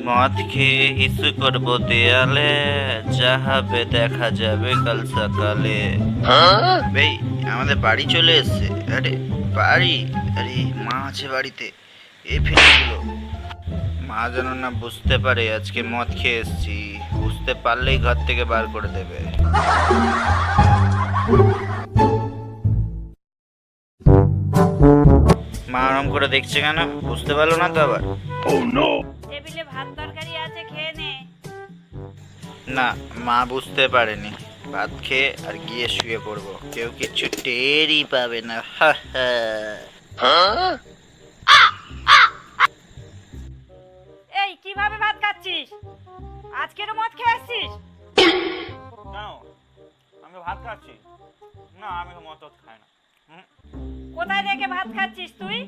মদ খেয়ে হিসু করবো দেয়ালে, যা হবে দেখা যাবে কাল সকালে। ভাই, আমাদের বাড়ি চলে এসছে। আরে বাড়ি, আরে মা আছে বাড়িতে। এই ফিল্মগুলো মা যেন না বুঝতে পারে আজকে মদ খেয়ে এসছি। বুঝতে পারলেই ঘর থেকে বার করে দেবে। মা আরাম করে দেখছে কেন, বুঝতে পারলো না তো আবার? টেবিলে ভাত তরকারি আছে, খেয়ে নে। না, মা বুঝতে পারেনি। ভাত খেয়ে আর গিয়ে শুয়ে পড়বো, কেউ কিচ্ছু টেরই পাবে না। হা হা। এই কিভাবে ভাত খাচ্ছিস? আজকেরও মদ খেয়ে আসছিস? কেন, আমি ভাত খাচ্ছি না, আমি মদ টদ খাই না। কোথায় রেখে ভাত খাচ্ছিস তুই?